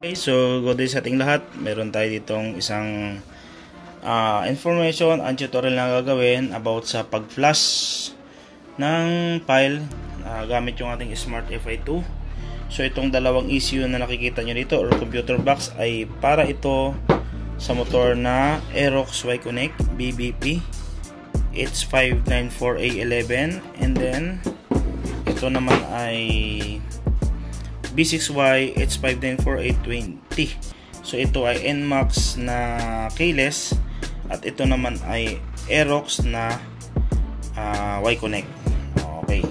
Okay, so good day sa ating lahat. Meron tayo ditong isang information and tutorial na gagawin about sa pag-flash ng file gamit yung ating Smart FI 2. So itong dalawang ECU na nakikita nyo dito or computer box ay para ito sa motor na Aerox Y-Connect BBP H594A11, and then ito naman ay B6Y H594A20. So ito ay NMAX na keyless at ito naman ay Aerox na Y-Connect. Okay.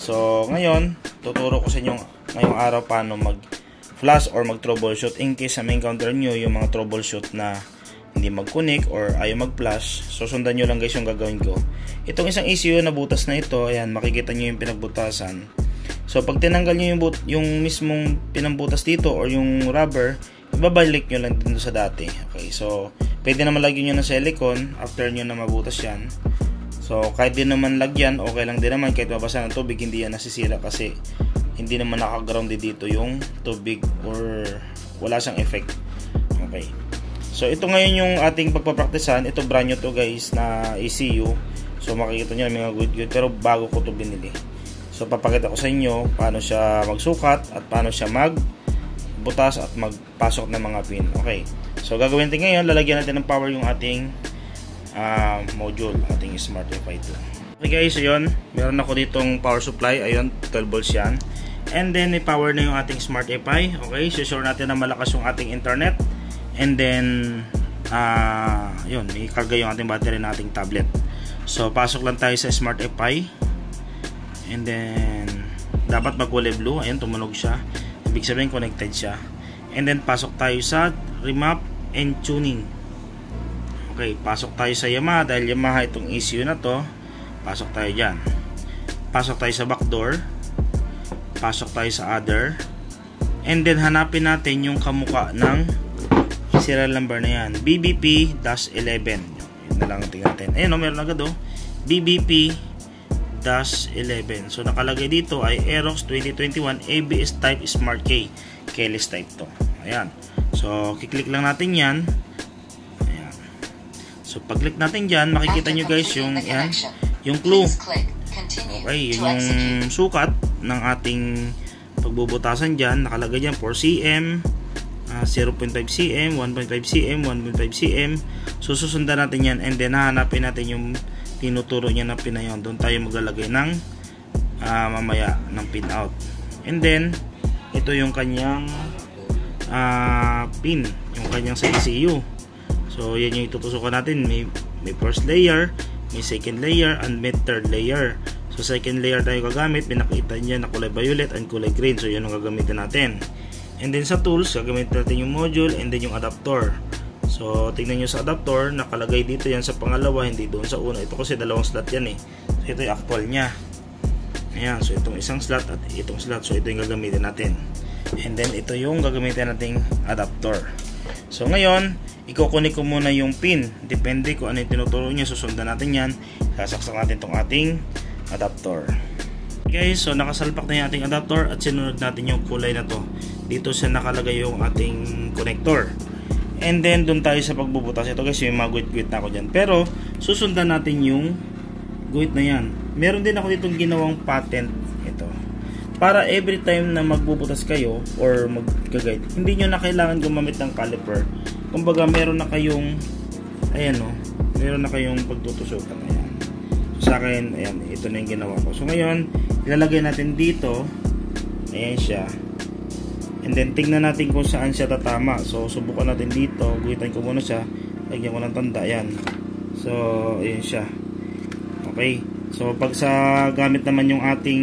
So ngayon tuturo ko sa inyo ngayong araw paano mag-flash or mag-troubleshoot in case na may encounter nyo yung mga troubleshoot na hindi mag-connect or ayaw mag-flash. So sundan nyo lang guys yung gagawin ko. Itong isang ECU na butas na ito, ayan, makikita nyo yung pinagbutasan. So pag tinanggal nyo yung mismong pinambutas dito or yung rubber, ibabalik nyo lang dito sa dati. Okay, so pwede naman lagyan nyo ng silicone after nyo na mabutas yan. So kahit din naman lagyan, okay lang din naman kahit mabasa ng tubig, hindi yan nasisira kasi hindi naman naka-grounded dito yung tubig or wala siyang effect. Okay, so ito ngayon yung ating pagpapraktisan. Ito brand new to guys na ECU. So makikita nyo mga good pero bago ko to binili. So papakita ko sa inyo paano siya magsukat at paano siya magbutas at magpasok ng mga pin. Okay, so gagawin natin ngayon, lalagyan natin ng power yung ating module, ating Smart FI 2. Okay guys, so yun, meron ako ditong power supply. Ayun, 12 volts yan. And then may power na yung ating Smart FI. Okay, so sure natin na malakas yung ating internet. And then yun, may karga yung ating battery na ating tablet. So pasok lang tayo sa Smart FI. And then dapat magkulay blue. Ayun, tumunog siya. Ibig sabihin connected siya. And then pasok tayo sa remap and tuning. Okay, pasok tayo sa Yamaha. Dahil Yamaha itong ECU na to, pasok tayo dyan. Pasok tayo sa backdoor. Pasok tayo sa other. And then hanapin natin yung kamuka ng serial number na yan, BBP-11. Yun na lang tingnan natin. Ayun, meron agad BBP-11. So nakalagay dito ay Aerox 2021 ABS type Smart K. Keyless type to. Ayan. So kiklik lang natin yan. Ayan. So pag click natin dyan, makikita nyo guys yung yan, yung clue. Okay, yun yung sukat ng ating pagbubutasan dyan. Nakalagay dyan 4 cm, 0.5 cm, 1.5 cm, 1.5 cm. So susundan natin yan and then hahanapin natin yung tinuturo niya na pin na yun. Doon tayo maglalagay ng mamaya ng pin out. And then ito yung kanyang pin, yung kanyang sa ECU. So yan yung itutusukan natin. May first layer, may second layer, and may third layer. So second layer tayo gagamit. Pinakita niya na kulay violet and kulay green. So yan ang gagamitin natin. And then sa tools, gagamitin natin yung module and then yung adapter. So tingnan nyo sa adapter, nakalagay dito yan sa pangalawa, hindi doon sa una. Ito kasi dalawang slot yan eh. So ito yung actual nya. Ayan, so itong isang slot at itong slot. So ito yung gagamitin natin. And then ito yung gagamitin nating adapter. So ngayon, ikukunik ko muna yung pin. Depende kung ano yung tinuturo niya. Susundan natin yan. Sasaksak natin itong ating adapter. Okay, so nakasalpak na yung ating adapter at sinunod natin yung kulay na to. Dito siya nakalagay yung ating connector. And then doon tayo sa pagbubutas. Ito guys, may mga guhit-guhit na ako dyan. Pero susundan natin yung guhit na yan. Meron din ako ditong ginawang patent. Ito. Para every time na magbubutas kayo or mag-guide, hindi nyo na kailangan gumamit ng caliper. Kumbaga meron na kayong ayan o, meron na kayong pagtutusukan. Ayan. So, sa akin, ayan, ito na yung ginawa ko. So ngayon, ilalagay natin dito. Ayan siya. And then tingnan natin kung saan siya tatama. So subukan natin dito. Guhitan ko muna siya. Lagyan ko ng tanda. Ayan. So ayan siya. Okay. So pag sa gamit naman yung ating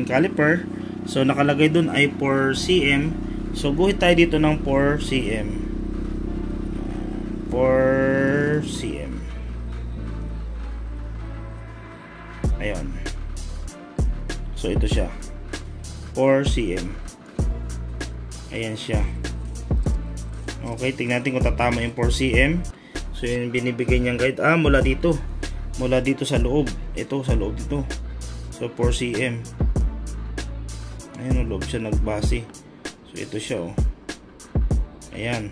caliper, so nakalagay dun ay 4 cm. So guhit tayo dito ng 4 cm. 4 cm. Ayun. So ito siya. 4 cm. Ayan siya. Okay, tingnan natin kung tatama yung 4 cm. So yun yung binibigay niyang guide. Mula dito. Mula dito sa loob. Ito sa loob dito. So 4 cm. Ayun, loob siya nagbase. So ito siya Ayan.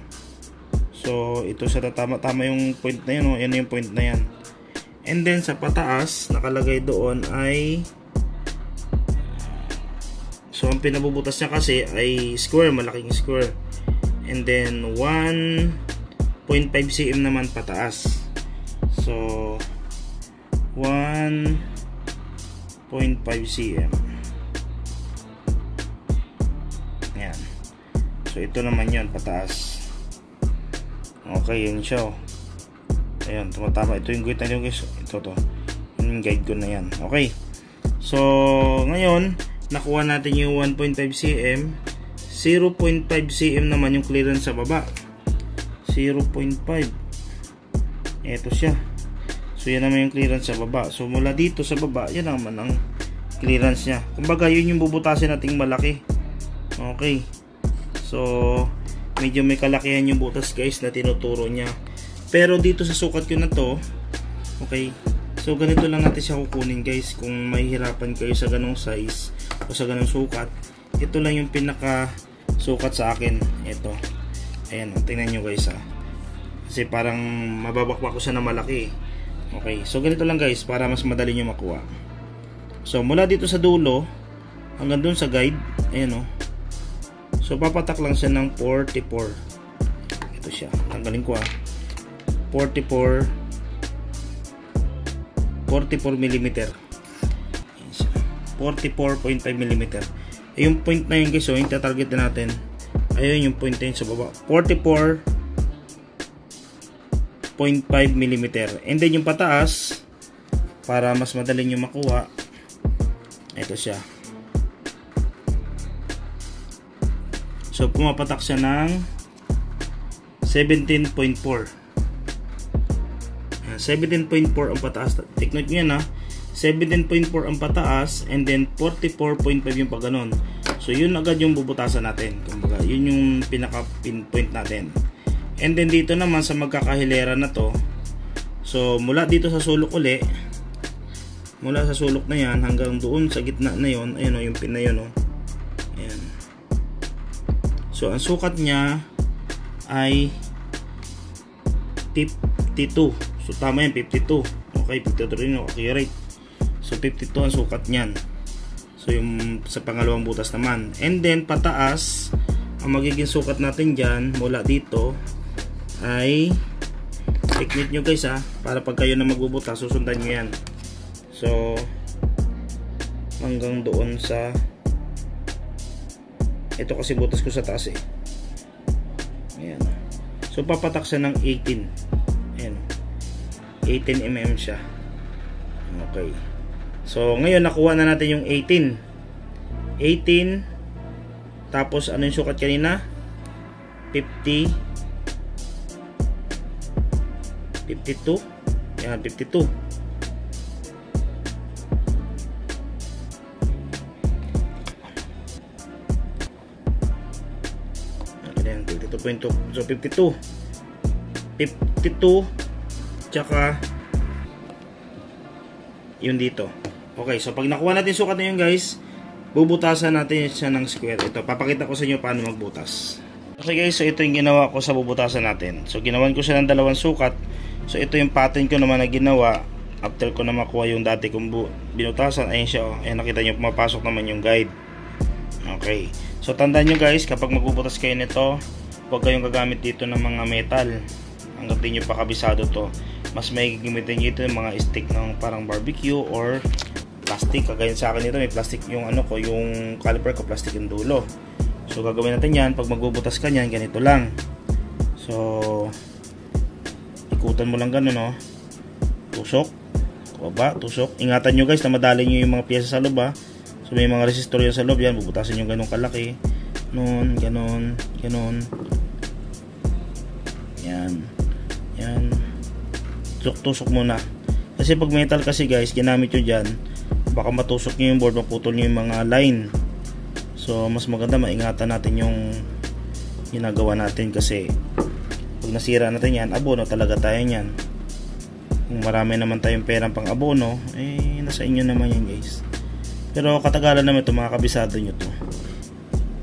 So ito sa tama yung point na yun, yan yung point na yan. And then sa pataas nakalagay doon ay, so ang pinabubutas niya kasi ay square, malaking square. And then 1.5 cm naman pataas. So 1.5 cm. Ayan. So ito naman yun pataas. Okay, yun siya. Ayan, tumatama. Ito yung guide na yun guys. Ito to. Yung guide ko na yan. Okay. So ngayon nakuha natin yung 1.5 cm. 0.5 cm naman yung clearance sa baba. 0.5. Ito siya. So yan naman yung clearance sa baba. So mula dito sa baba, yan naman ang clearance nya. Kumbaga yun yung bubutasin nating malaki. Okay. So medyo may kalakihan yung butas guys na tinuturo nya. Pero dito sa sukat ko na to, okay, so ganito lang natin siya kukunin guys. Kung mahihirapan kayo sa ganong size o sa ganong sukat, ito lang yung pinaka sukat sa akin. Ito. Ayan, tingnan nyo guys ha. Kasi parang mababakbak ko siya na malaki. Okay, so ganito lang guys para mas madali nyo makuha. So mula dito sa dulo hanggang dun sa guide, ayan o. So papatak lang siya ng 44. Ito siya, tanggalin ko ha. 44 mm. 44.5 mm. Yung point na yun guys, so yung tatarget na natin, ayun yung point na yun sa baba, 44.5 mm. And then yung pataas, para mas madaling nyo makuha, ito siya. So pumapatak siya ng 17.4. 17.4 ang pataas. Take note nyo na, 17.4 ang pataas and then 44.5 yung pag ganon. So yun agad yung bubutasan natin. Kumbaga, yun yung pinaka pinpoint natin. And then dito naman sa magkakahilera na to, so mula dito sa sulok uli, mula sa sulok na yan hanggang doon sa gitna na yun, ayun o, yung pin na yun o. Ayan. So ang sukat nya ay 52. So tama yan, 52. Okay, 52 rin yung accurate. So 52 ang sukat niyan. So yung sa pangalawang butas naman. And then pataas, ang magiging sukat natin dyan mula dito ay, technique nyo guys ha, para pag kayo na magbubutas, susundan nyo yan. So hanggang doon sa, ito kasi butas ko sa taas eh. Ayan. So papatak siya ng 18. Ayan. 18 mm siya. Okay. So ngayon nakuha na natin yung 18. 18. Tapos ano yung sukat kanina? 50. 52. Yan, 52. Ayan, 52.2. So 52. 52. Tsaka yun dito. Okay, so pag nakuha natin sukat na yun guys, bubutasan natin siya ng square. Ito, papakita ko sa inyo paano magbutas. Okay guys, so ito yung ginawa ko sa bubutasan natin. So ginawan ko siya ng dalawang sukat. So ito yung pattern ko naman na ginawa after ko na makuha yung dati kong binutasan. Ayun siya, ayun, nakita nyo pumapasok naman yung guide. Okay, so tandaan nyo guys, kapag magbubutas kayo nito, huwag kayong gagamit dito ng mga metal hanggat di nyo pa kabisado to. Mas may gamitin nyo ito yung mga stick ng parang barbecue or plastic. Kagaya sa akin ito, may plastic yung ano ko, yung caliper ko, plastic yung dulo. So gagawin natin yan, pag magbubutas ka yan, ganito lang. So ikutan mo lang ganun, no? Tusok, baba, tusok. Ingatan nyo guys na madali nyo yung mga pyesa sa loob ha. So may mga resistor yan sa loob, yan, bubutasin yung ganun kalaki. Nun, ganun, ganun. Yan, yan. Tusok muna. Kasi pag metal kasi guys, ginamit nyo dyan, baka matusok nyo yung board, maputol nyo yung mga line. So mas maganda maingatan natin yung ginagawa natin, kasi pag nasira natin yan, abono talaga tayo yan. Kung marami naman tayong perang pang abono, eh nasa inyo naman yan guys. Pero katagalan naman ito, mga kabisado nyo to.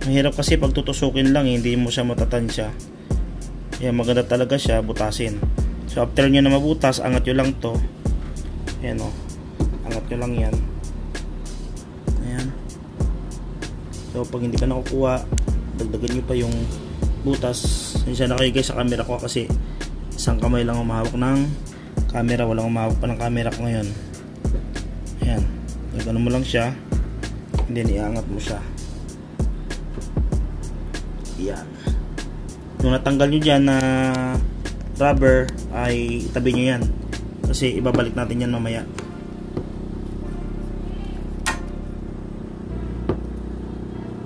Mahirap kasi pag tutusukin lang, hindi mo siya matatansya. Ayan, maganda talaga siya butasin. So after nyo na mabutas, angat nyo lang to. Ayan o, angat nyo lang yan. Ayan. So pag hindi pa nakukuha, dagdagan nyo pa yung butas. Siya na kayo guys sa camera ko kasi isang kamay lang humahawak ng camera, walang humahawak pa ng camera ko ngayon. Ayan, gano'n mo lang siya, and then iangat mo siya. Ayan. Yung natanggal nyo dyan na rubber ay itabi nyo yan kasi ibabalik natin yan mamaya.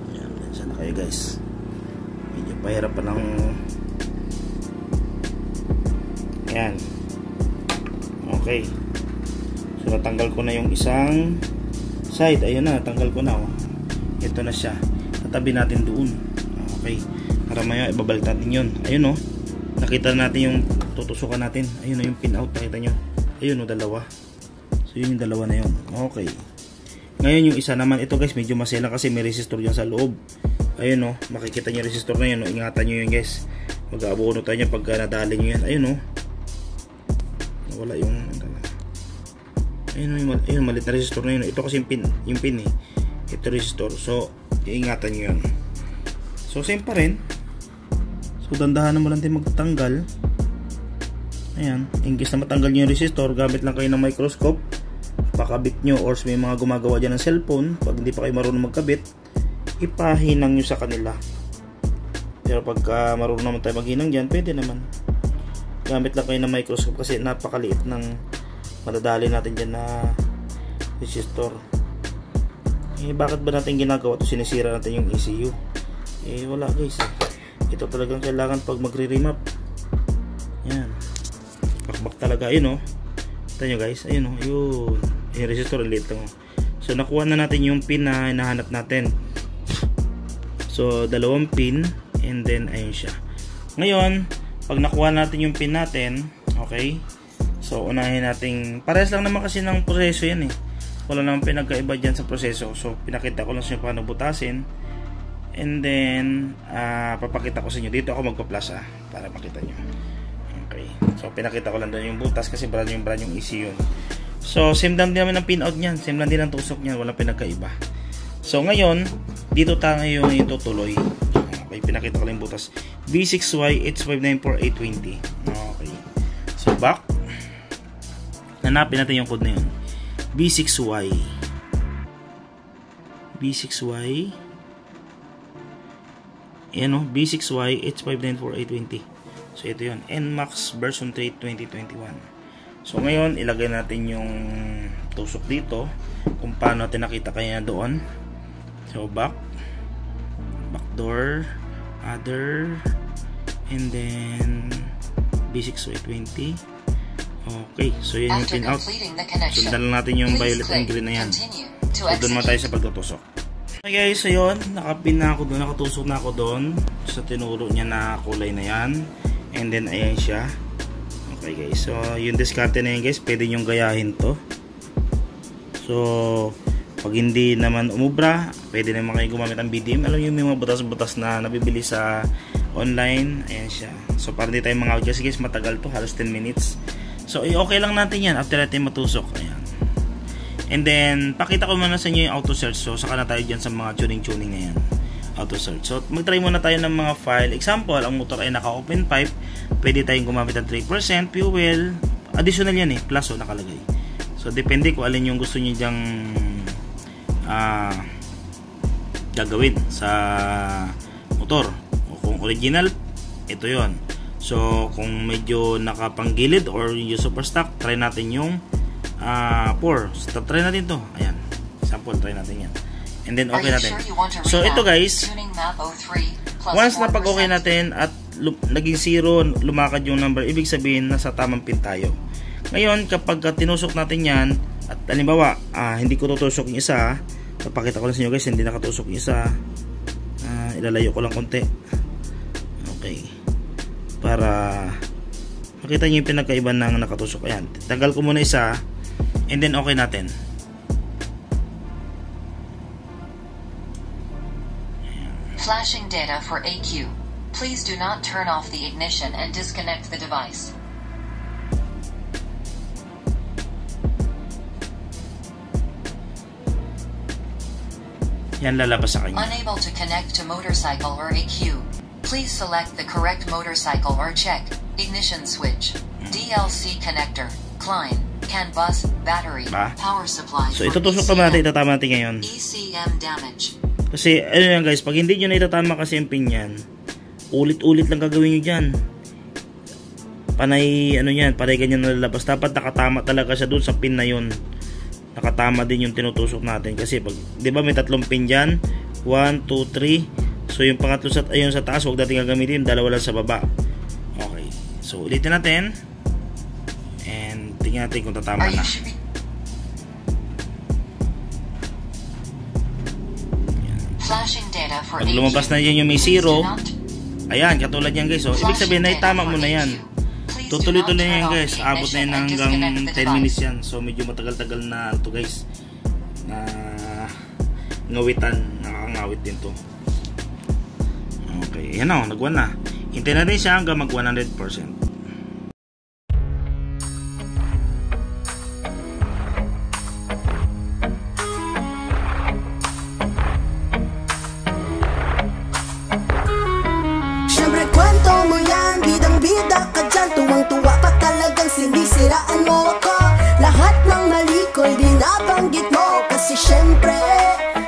Ayan, siya na kayo guys. Medyo pahirap pa ng ayan. Okay, so natanggal ko na yung isang side. Ayun na, natanggal ko na oh. Ito na siya, tatabi natin doon. Okay, para maya ibabalik natin yun. Ayun oh, nakita natin yung tutusukan natin. Ayun oh, yung pin out, nakita nyo. Ayun oh, dalawa. So yun yung dalawa na yun. Okay, ngayon yung isa naman, ito guys medyo masela kasi may resistor dyan sa loob. Ayun oh, makikita nyo resistor na yun oh. Ingatan nyo yun guys, mag-aabuno tayo nyo pag nadali nyo yan. Ayun oh, wala yung ayun, malit na resistor na yun. Ito kasi yung pin eh, ito resistor. So iingatan nyo yun. So same pa rin. So dandahan mo lang din magtanggal. Ayan, in case na matanggal nyo yung resistor, gamit lang kayo ng microscope, pakabit nyo, or may mga gumagawa dyan ng cellphone, pag hindi pa kayo marunong magkabit, ipahinang nyo sa kanila. Pero pagka marunong naman tayo maghinang dyan, pwede naman. Gamit lang kayo ng microscope kasi napakaliit ng madadali natin dyan na resistor. Eh bakit ba natin ginagawa ito? Sinisira natin yung ECU. Eh wala guys eh. Ito talagang kailangan pag magre-remap. Yan, bakbak talaga. Ayun o, ito nyo guys, ayun o, yun yung resistor, liit lang o. So nakuha na natin yung pin na hinahanap natin. So dalawang pin, and then ayun siya. Ngayon pag nakuha natin yung pin natin, okay, so unahin natin, parehas lang naman kasi ng proseso yan eh, wala namang pinagkaiba dyan sa proseso. So pinakita ko lang sa inyo paano butasin, and then papakita ko sa inyo. Dito ako magpa-plus para makita nyo. Okay, so pinakita ko lang doon yung butas kasi brand yung ECU yun. So same lang din naman ang pin out nyan, same lang din ang tusok nyan, walang pinagkaiba. So ngayon dito tayo yung itutuloy. Okay, pinakita ko lang yung butas V6Y H594820. Okay, so back, hanapin natin yung code na yun, V6Y yan o, V6Y H594820. So ito yun, NMAX version 3 2021. So ngayon ilagay natin yung tusok dito kung paano natin nakita kaya doon. So back door, other, and then B6Y20. Okay, so yun yung pin out. Sundan lang natin yung violet and green na yan. So doon naman tayo sa pagtutusok. Okay guys, so yun, nakapin na ako doon, nakatusok na ako doon sa tinuro niya na kulay na yan. And then ayan siya. Okay guys, so yung diskarte na yan guys, pwede nyong gayahin to. So pag hindi naman umubra, pwede naman kayo gumamit ng BDM. Alam nyo may mga butas-butas na nabibili sa online. Ayan siya. So para hindi tayo mga kasi guys, matagal to, halos 10 minutes. So okay lang natin yan after natin matusok. Ayan. And then pakita ko muna sa inyo yung auto search. So saka na tayo dyan sa mga tuning na yan, auto search. So mag-try muna tayo ng mga file. Example, ang motor ay naka-open pipe, pwede tayong gumamit ng 3% fuel. Additional yan eh, plus o nakalagay. So depende kung alin yung gusto niyo dyang gagawin sa motor. O kung original, ito yon. So kung medyo nakapanggilid or yung super stock, try natin yung 4. So try natin to. Ayan, example, try natin yan. And then okay natin. So ito guys, once na pag okay natin at naging 0, lumakad yung number, ibig sabihin nasa tamang pin tayo. Ngayon kapag tinusok natin yan, at halimbawa hindi ko tutusok yung isa, papakita ko lang sa inyo guys, hindi nakatusok yung isa, ilalayo ko lang konti. Okay, para makita nyo yung pinagkaiba ng nakatusok. Ayan, tanggal ko muna isa, and then okay natin. Flashing data for AQ. Please do not turn off the ignition and disconnect the device. Yan lalabas sa kanya. Unable to connect to motorcycle or AQ. Please select the correct motorcycle or check ignition switch, DLC connector, Klein, CAN bus, battery, power supply. So itutusok naman natin, itatama natin ngayon. ECM damage. Kasi ano yan guys, pag hindi nyo na itatama kasi yung pin yan, ulit-ulit lang gagawin nyo dyan. Panay ano yan, panay ganyan nalalabas. Dapat nakatama talaga siya dun sa pin na yun. Nakatama din yung tinutusok natin. Kasi pag, di ba may tatlong pin dyan? 1, 2, 3. So yung pangatlo sa, ayun sa taas, huwag natin gagamitin. Dalawa lang sa baba. Okay. So ulitin natin. And tingnan natin kung tatama na. Flashing data for pag lumabas na yan yung may 0, ayan, katulad yan guys. So ibig sabihin na itama mo na yan. Tutuloy-tuloy na yan guys. Abot na yan hanggang 10 minutes yan. So medyo matagal-tagal na ito guys. Na ngawitan. Nakakangawit din to. Okay. Yan o. Nag-1 na. Hintayin natin siya hanggang mag 100%. Tuwang-tuwa pa talagang sinisiraan mo ako. Lahat ng mali ko'y binabanggit mo. Kasi syempre,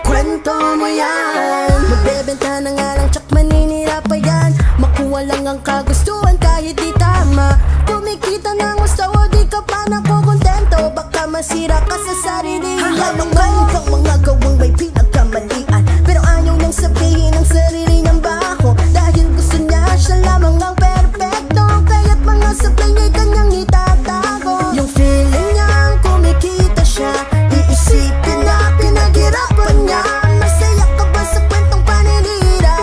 kwento mo yan. Magbebenta na nga lang tsak maninira pa yan. Makuha lang ang kagustuhan kahit di tama. Kumikita ng gusto o di ka pa nakukontento. Baka masira ka sa sarili. Hahalungan kang mga gawang may pinagkamalian. Pero ayaw nang sabihin ang sarili ng baho. Dahil gusto niya siya lamang ang perfecto. Kaya't mga sablay niya'y kanyang itatago. Yung feeling niyang kumikita siya, iisipin na pinaghirapan niya. Masaya ka ba sa kwentong paninira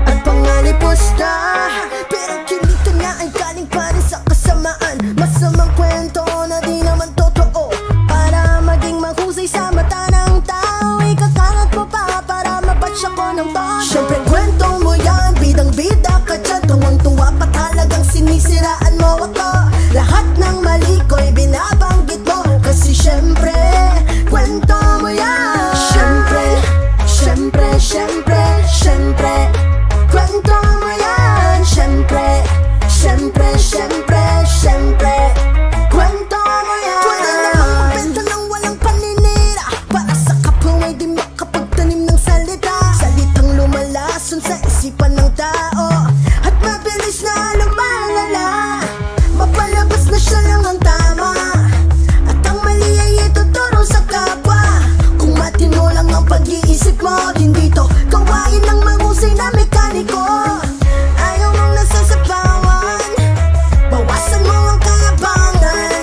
at pangalipusta? Pero kinita niya ay galing pa rin sa kasamaan. Masamang kwento na di naman totoo. Para maging mahusay sa mata ng tao, ikakalat mo pa para mabatch ako ng bago. Siyempre kwento mo yan, bidang-bida ka dyan. Tuwang-tuwa pa talagang sinisiraan mo ako. Lahat ng mali ko'y binabanggit mo. Kasi syempre, kwento mo yan. Syempre, syempre, syempre, syempre, kwento mo yan. Syempre, syempre, syempre, syempre, kwento mo yan. Pwede namang mabenta ng walang paninira. Para sa kapwa may di makapagtanim ng salita. Salitang lumalason sa isipan ng tao at mabilis na lumalala. Mapalabas na siya lang ang tama at ang mali ay ituturo sa kapwa. Kung matino lang ang pag-iisip mo, hindi to gawain ng mahusay na mekaniko. Ayaw mong nasasapawan, bawasan mo ang kayabangan,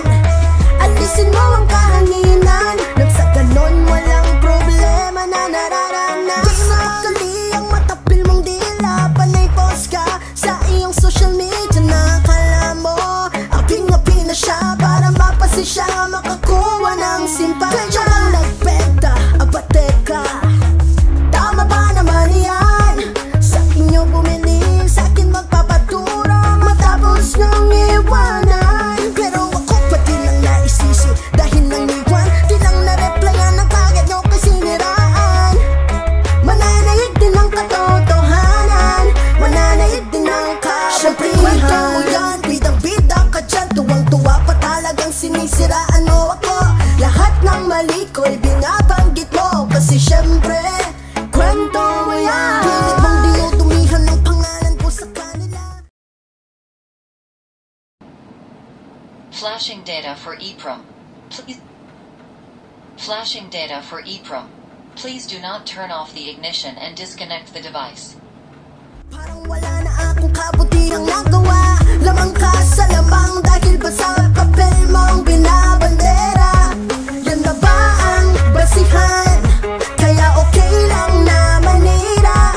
alisin mo ang kahanginan. Nang sa ganon walang problema na nararanas. Di na magkali ang matapil mong dila. Panay post ka sa iyong social media na akala mo aping-api na siya para mapasi siya makakuha ng simpatya. Kaya nagbenta, aba teka, tama ba naman yan? Sa inyo bumili, sa akin magpapatura matapos nang iwanan. Pero ako pa din ang naisisi dahil nang iwan, di lang na-replyan ang kagad nyo kay siniraan. Mananahig din ang katotohanan, mananahig din ang kabutihan. Siyempre kwento mo yan, bidang-bida ka dyan. Tuwang-tuwa pa talagang sinisiraan mo ako. Lahat ng mali ko'y binabanggit mo. Kasi siyempre, kwento mo yan. Pilit mong dinudumihan ng pangalan ko sa kanila. Flashing data for EEPROM. Please. Flashing data for EEPROM. Please do not turn off the ignition and disconnect the device. Parang wala na akong kabutihang nagawa. Lamang ka sa lamang dahil ba sa papel mong binabandera. Yan na ba ang basihan? Kaya okay lang na manira.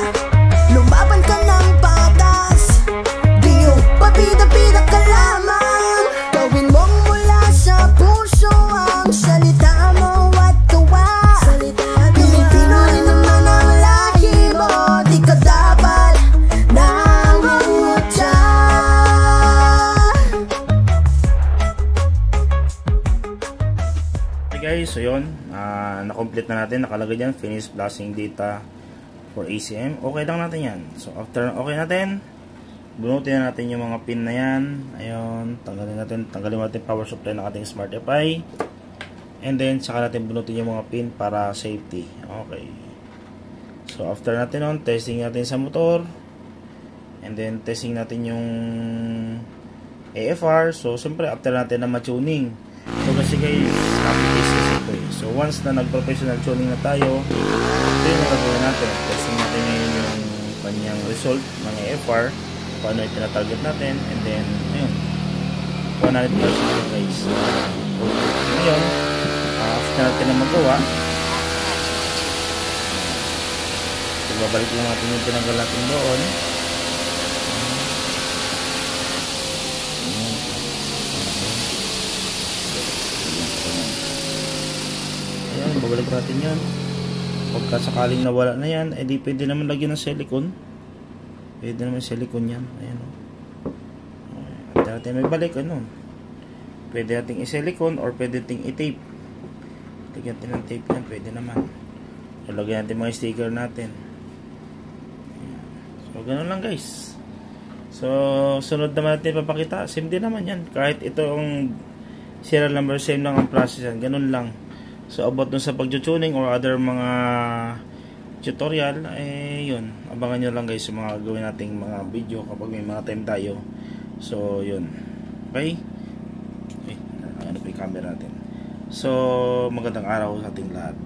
Lumaban ka ng patas, di yung pabida-bida ka lamang. Gawin mong mula sa puso ang salita mo at gawa. Pilipino rin naman ang lahi mo, di so yun, na-complete na natin, nakalagay dyan, finish flashing data for ACM. Okay lang natin yan. So after okay natin, bunutin na natin yung mga pin na yan. Ayun, tanggalin natin power supply ng ating Smart FI. And then, saka natin bunutin yung mga pin para safety. Okay. So after natin nun, testing natin sa motor. And then, testing natin yung AFR. So, siyempre, after natin na ma-tuning. So, kasi guys, copy paste kasi ito eh. So, once na nag-professional tuning na tayo, ito yung nagagawin natin. Testing natin ngayon yung kanyang result ng AFR. Paano yung tinatarget natin. And then, ayun. 100% guys. So, ngayon, after natin na magawa, so, babalik lang natin yung tinanggal natin doon. Ayan, babalik natin yan. Pagka sakaling nawala na yan, edi pwede naman lagyan ng silicone. Pwede naman silicone yan. Ayan, at natin may balik, ano. Pwede natin i-silicone or pwede natin i-tape. Lagyan natin ng tape yan, pwede naman. So, lagyan natin mga sticker natin. Ayan. So, ganun lang guys. So, sunod naman natin papakita. Same din naman yan. Kahit itong serial number, same lang ang process yan. Ganun lang. So, about dun sa pag-tuning or other mga tutorial, yun. Abangan nyo lang guys yung mga gawin nating mga video kapag may mga time tayo. So, yun. Okay? Ano pa yung camera natin. So, magandang araw sa ating lahat.